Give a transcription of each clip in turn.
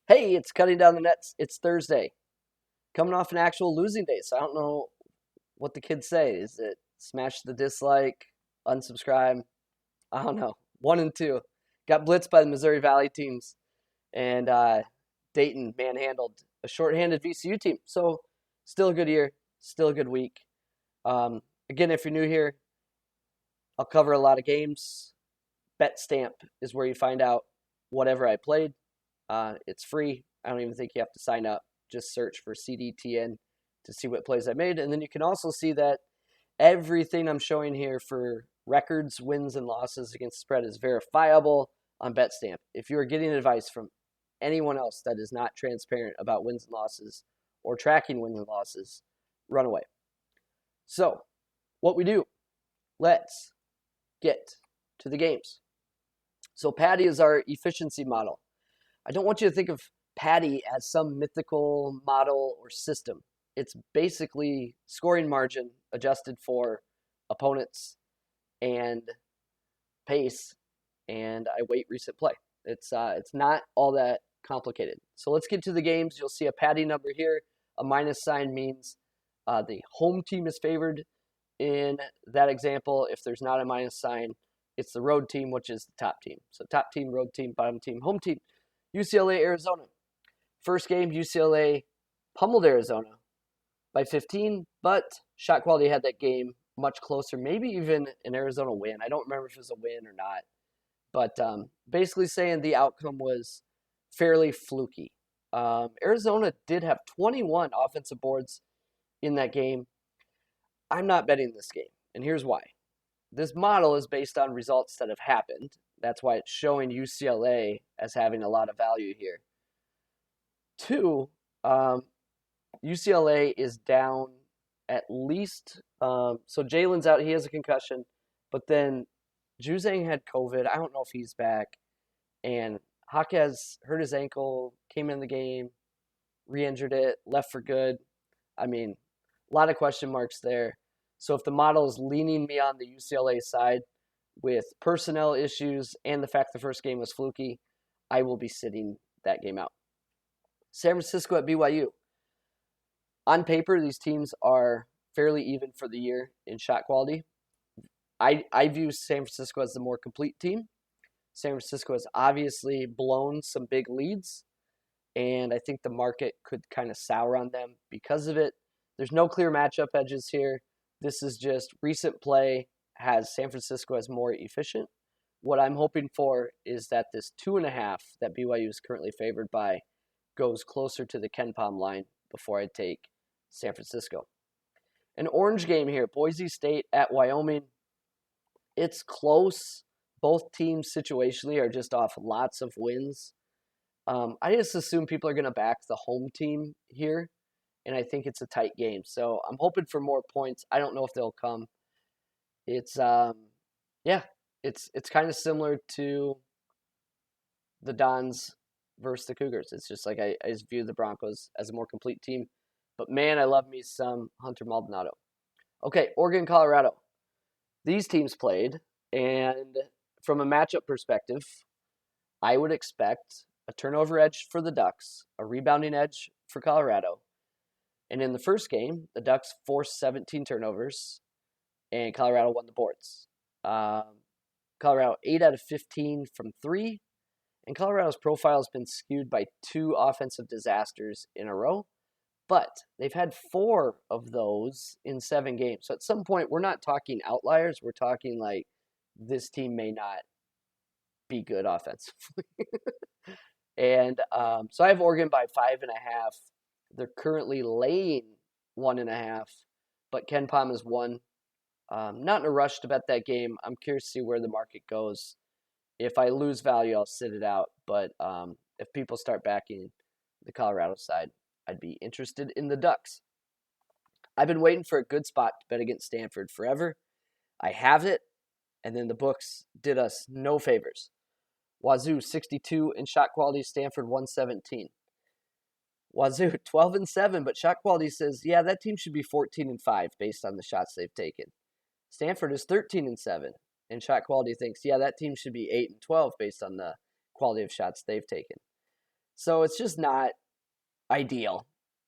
Hey, it's cutting down the nets. It's Thursday. Coming off an actual losing day, so I don't know what the kids say. Is it smash the dislike, unsubscribe? I don't know. 1-2. Got blitzed by the Missouri Valley teams, and Dayton manhandled a shorthanded VCU team. So still a good year, still a good week. Again, if you're new here, I'll cover a lot of games. Bet Stamp is where you find out whatever I played. It's free. I don't even think you have to sign up. Just search for CDTN to see what plays I made. And then you can also see that everything I'm showing here for records, wins, and losses against the spread is verifiable on BetStamp. If you are getting advice from anyone else that is not transparent about wins and losses or tracking wins and losses, run away. So, what we do, let's get to the games. So, Paddy is our efficiency model. I don't want you to think of Paddy as some mythical model or system. It's basically scoring margin adjusted for opponents and pace, and I weight recent play. It's not all that complicated. So let's get to the games. You'll see a Paddy number here. A minus sign means the home team is favored in that example. If there's not a minus sign, it's the road team, which is the top team. So top team, road team, bottom team, home team. UCLA, Arizona. First game, UCLA pummeled Arizona by 15, but shot quality had that game much closer, maybe even an Arizona win. I don't remember if it was a win or not, but basically saying the outcome was fairly fluky. Arizona did have 21 offensive boards in that game. I'm not betting this game, and here's why. This model is based on results that have happened. That's why it's showing UCLA as having a lot of value here. Two, UCLA is down at least. So Jalen's out. He has a concussion. But then Juzang had COVID. I don't know if he's back. And Jaquez hurt his ankle, came in the game, re-injured it, left for good. I mean, a lot of question marks there. So if the model is leaning me on the UCLA side with personnel issues and the fact the first game was fluky, I will be sitting that game out. San Francisco at BYU. On paper, these teams are fairly even for the year in shot quality. I view San Francisco as the more complete team. San Francisco has obviously blown some big leads, and I think the market could kind of sour on them because of it. There's no clear matchup edges here. This is just recent play has San Francisco as more efficient. What I'm hoping for is that this 2.5 that BYU is currently favored by goes closer to the KenPom line before I take San Francisco. An orange game here, Boise State at Wyoming. It's close. Both teams situationally are just off lots of wins. I just assume people are going to back the home team here, and I think it's a tight game. So I'm hoping for more points. I don't know if they'll come. It's it's kind of similar to the Dons versus the Cougars. It's just like I just view the Broncos as a more complete team. But man, I love me some Hunter Maldonado. Okay, Oregon, Colorado. These teams played, and from a matchup perspective, I would expect a turnover edge for the Ducks, a rebounding edge for Colorado. And in the first game, the Ducks forced 17 turnovers, and Colorado won the boards. Colorado 8 out of 15 from 3, and Colorado's profile has been skewed by 2 offensive disasters in a row. But they've had 4 of those in 7 games. So at some point, we're not talking outliers. We're talking like this team may not be good offensively. And so I have Oregon by 5.5. They're currently laying 1.5, but KenPom is 1. Not in a rush to bet that game. I'm curious to see where the market goes. If I lose value, I'll sit it out. But if people start backing the Colorado side, I'd be interested in the Ducks. I've been waiting for a good spot to bet against Stanford forever. I have it, and then the books did us no favors. Wazoo 62 in shot quality, Stanford 117. Wazoo 12-7, but shot quality says, yeah, that team should be 14-5 based on the shots they've taken. Stanford is 13-7, and shot quality thinks, yeah, that team should be 8-12 based on the quality of shots they've taken. So it's just not ideal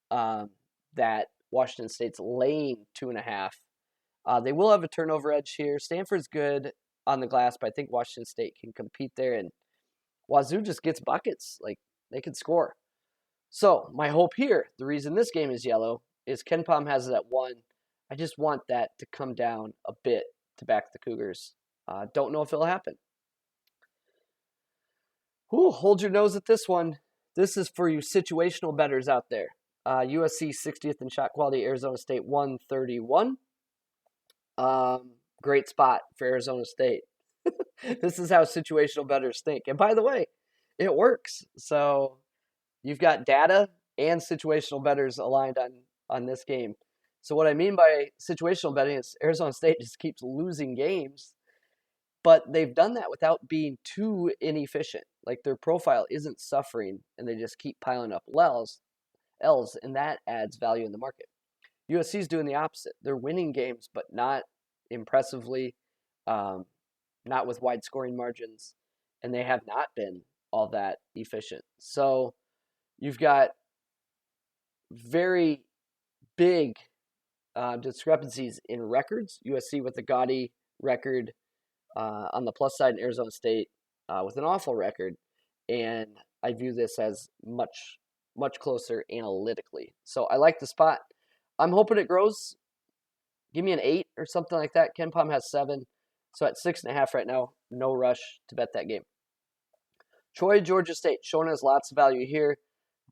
that Washington State's laying 2.5. They will have a turnover edge here. Stanford's good on the glass, but I think Washington State can compete there. And Wazoo just gets buckets. Like, they can score. So my hope here, the reason this game is yellow, is KenPom has it at 1. I just want that to come down a bit to back the Cougars. Don't know if it'll happen. Hold your nose at this one. This is for you situational bettors out there. USC 60th in shot quality, Arizona State 131. Great spot for Arizona State. This is how situational bettors think. And by the way, it works. So you've got data and situational bettors aligned on this game. So what I mean by situational betting is Arizona State just keeps losing games, but they've done that without being too inefficient. Like, their profile isn't suffering, and they just keep piling up L's, and that adds value in the market. USC's doing the opposite. They're winning games, but not impressively, not with wide scoring margins, and they have not been all that efficient. So you've got very big discrepancies in records. USC with a gaudy record on the plus side, and Arizona State with an awful record. And I view this as much, much closer analytically. So I like the spot. I'm hoping it grows. Give me an 8 or something like that. KenPom has 7. So at 6.5 right now, no rush to bet that game. Troy, Georgia State, showing us lots of value here.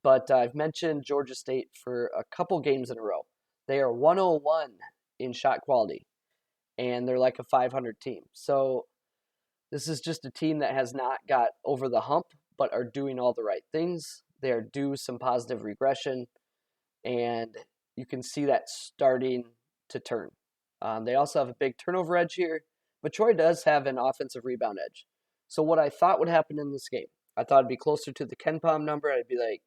But I've mentioned Georgia State for a couple games in a row. They are 101 in shot quality, and they're like a 500 team. So this is just a team that has not got over the hump, but are doing all the right things. They are due some positive regression, and you can see that starting to turn. They also have a big turnover edge here, but Troy does have an offensive rebound edge. So what I thought would happen in this game, I thought it'd be closer to the KenPom number. I'd be like,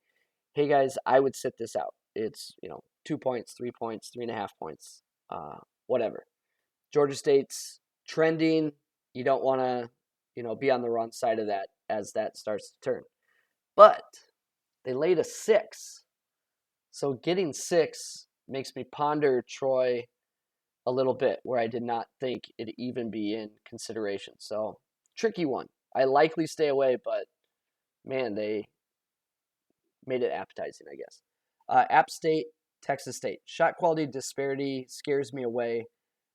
hey guys, I would sit this out. It's 2 points, 3 points, 3.5 points, whatever. Georgia State's trending. You don't want to be on the wrong side of that as that starts to turn. But they laid a 6. So getting 6 makes me ponder Troy a little bit, where I did not think it'd even be in consideration. So tricky one. I likely stay away, but man, they made it appetizing, I guess. App State, Texas State. Shot quality disparity scares me away,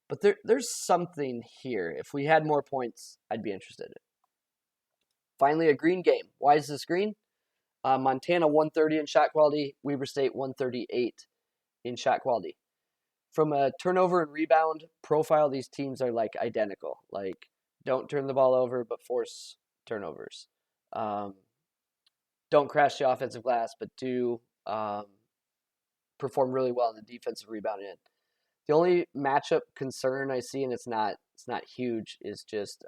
but there's something here. If we had more points, I'd be interested in it. Finally, a green game. Why is this green? Montana 130 in shot quality, Weber State 138 in shot quality. From a turnover and rebound profile, these teams are like identical. Like, don't turn the ball over, but force turnovers. Don't crash the offensive glass, but do perform really well in the defensive rebounding end. The only matchup concern I see, and it's not huge, is just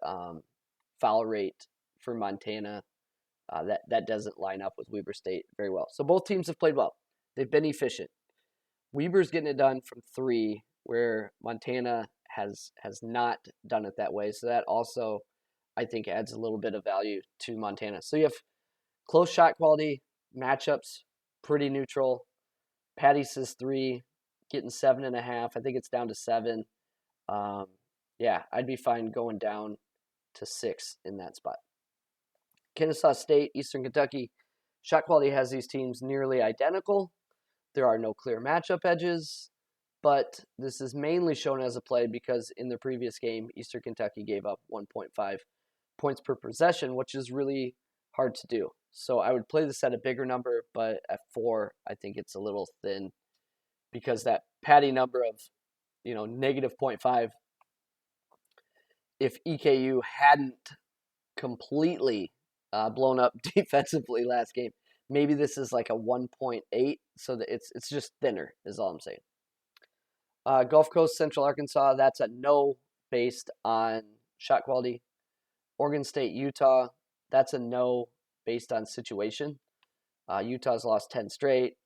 foul rate for Montana. That doesn't line up with Weber State very well. So both teams have played well. They've been efficient. Weber's getting it done from 3, where Montana has not done it that way. So that also, I think, adds a little bit of value to Montana. So you have close shot quality, matchups, pretty neutral. Paddy says 3, getting 7.5. I think it's down to 7. Yeah, I'd be fine going down to 6 in that spot. Kennesaw State, Eastern Kentucky. Shot quality has these teams nearly identical. There are no clear matchup edges, but this is mainly shown as a play because in the previous game, Eastern Kentucky gave up 1.5 points per possession, which is really hard to do. So I would play this at a bigger number, but at 4, I think it's a little thin because that Paddy number of, negative 0.5, if EKU hadn't completely blown up defensively last game, maybe this is like a 1.8, so that it's just thinner is all I'm saying. Gulf Coast, Central Arkansas, that's a no based on shot quality. Oregon State, Utah, that's a no based on situation. Utah's lost 10 straight,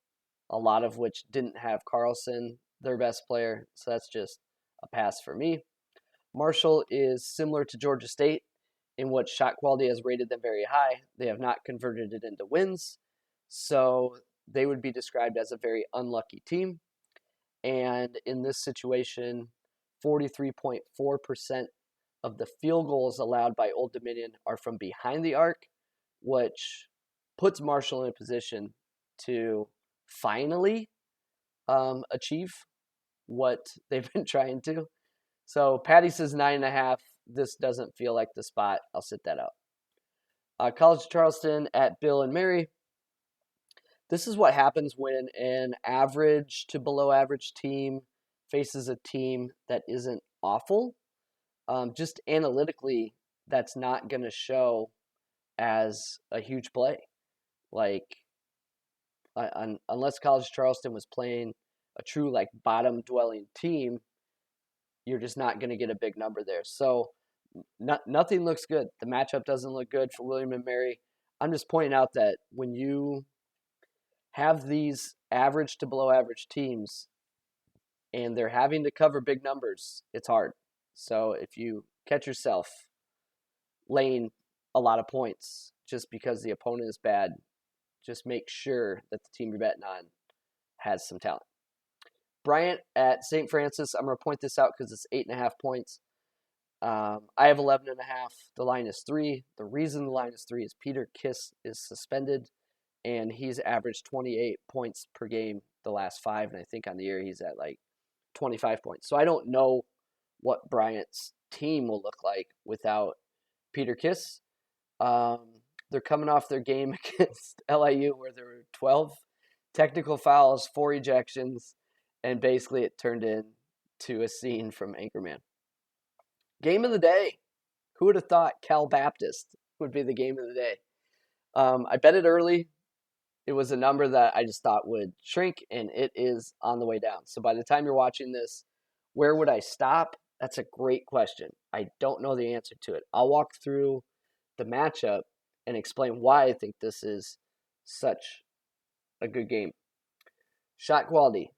a lot of which didn't have Carlson, their best player, so that's just a pass for me. Marshall is similar to Georgia State in which shot quality has rated them very high. They have not converted it into wins, So they would be described as a very unlucky team. And in this situation, 43.4% of the field goals allowed by Old Dominion are from behind the arc, which puts Marshall in a position to finally achieve what they've been trying to. So Paddy says 9.5. This doesn't feel like the spot. I'll sit that out. College of Charleston at Bill and Mary. This is what happens when an average to below average team faces a team that isn't awful. Just analytically, that's not going to show as a huge play. Like, unless College of Charleston was playing a true like bottom dwelling team, you're just not going to get a big number there. So nothing looks good. The matchup doesn't look good for William and Mary. I'm just pointing out that when you have these average to below average teams and they're having to cover big numbers, it's hard. So if you catch yourself laying a lot of points just because the opponent is bad, just make sure that the team you're betting on has some talent. Bryant at St. Francis. I'm going to point this out because it's 8.5 points. I have 11.5. The line is 3. The reason the line is 3 is Peter Kiss is suspended, and he's averaged 28 points per game the last 5, and I think on the year he's at like 25 points. So I don't know what Bryant's team will look like without Peter Kiss. They're coming off their game against LIU where there were 12 technical fouls, 4 ejections, and basically it turned into a scene from Anchorman. Game of the day. Who would have thought Cal Baptist would be the game of the day? I bet it early. It was a number that I just thought would shrink, and it is on the way down. So by the time you're watching this, where would I stop? That's a great question. I don't know the answer to it. I'll walk through the matchup and explain why I think this is such a good game. Shot quality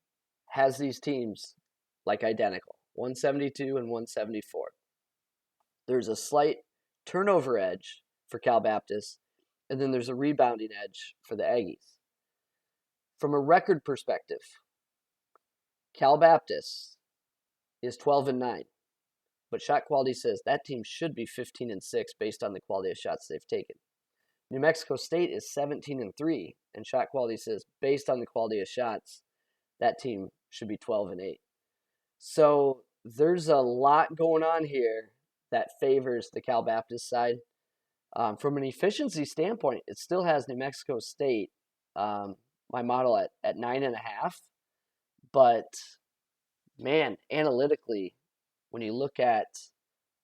has these teams like identical, 172 and 174. There's a slight turnover edge for Cal Baptist, and then there's a rebounding edge for the Aggies. From a record perspective, Cal Baptist is 12-9, but shot quality says that team should be 15-6 based on the quality of shots they've taken. New Mexico State is 17-3, and shot quality says based on the quality of shots, that team should be 12-8. So there's a lot going on here that favors the Cal Baptist side. From an efficiency standpoint, it still has New Mexico State, my model at 9.5. But man, analytically, when you look at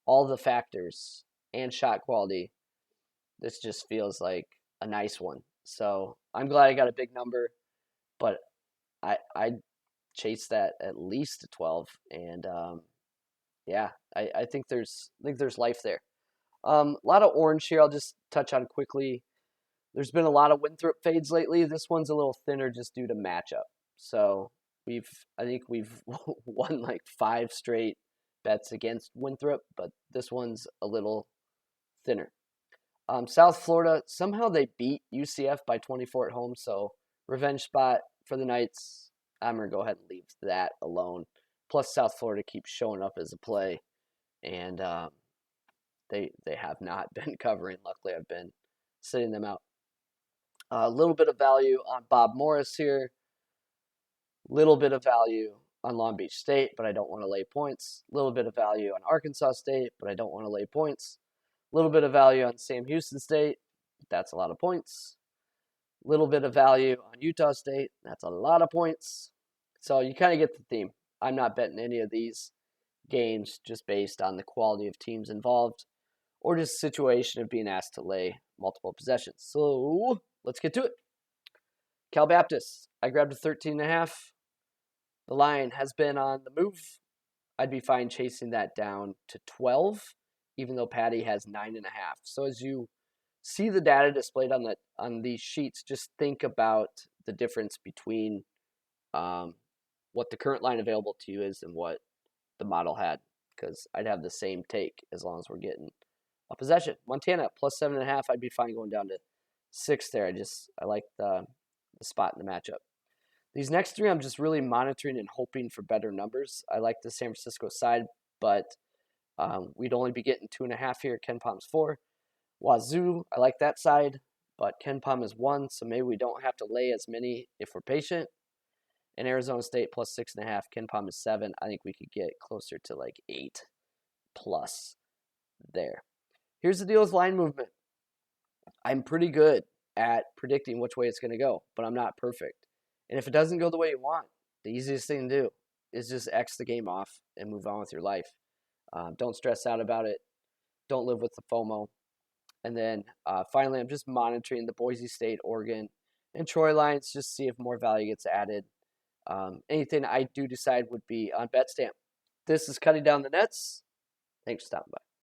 all the factors and shot quality, this just feels like a nice one. So I'm glad I got a big number, but I chase that at least to 12, and yeah, I think there's life there. A lot of orange here. I'll just touch on quickly. There's been a lot of Winthrop fades lately. This one's a little thinner just due to matchup. So I think we've won like 5 straight bets against Winthrop, but this one's a little thinner. South Florida, somehow they beat UCF by 24 at home, so revenge spot for the Knights. I'm going to go ahead and leave that alone. Plus, South Florida keeps showing up as a play, and they have not been covering. Luckily, I've been sitting them out. A little bit of value on Bob Morris here. Little bit of value on Long Beach State, but I don't want to lay points. Little bit of value on Arkansas State, but I don't want to lay points. Little bit of value on Sam Houston State. That's a lot of points. Little bit of value on Utah State. That's a lot of points. So you kind of get the theme. I'm not betting any of these games just based on the quality of teams involved or just the situation of being asked to lay multiple possessions. So let's get to it. Cal Baptist, I grabbed a 13.5. The line has been on the move. I'd be fine chasing that down to 12, even though Paddy has 9.5. So as you see the data displayed on these sheets, just think about the difference between what the current line available to you is and what the model had, because I'd have the same take as long as we're getting a possession. Montana plus 7.5. I'd be fine going down to 6 there. I like the the spot in the matchup. These next three, I'm just really monitoring and hoping for better numbers. I like the San Francisco side, but we'd only be getting 2.5 here. KenPom's 4. Wazoo, I like that side, but KenPom is 1, so maybe we don't have to lay as many if we're patient. And Arizona State plus 6.5. KenPom is 7. I think we could get closer to like 8 plus there. Here's the deal with line movement. I'm pretty good at predicting which way it's going to go, but I'm not perfect. And if it doesn't go the way you want, the easiest thing to do is just X the game off and move on with your life. Don't stress out about it. Don't live with the FOMO. And then finally, I'm just monitoring the Boise State, Oregon, and Troy lines just to see if more value gets added. Anything I do decide would be on BetStamp. This is Cutting Down the Nets. Thanks for stopping by.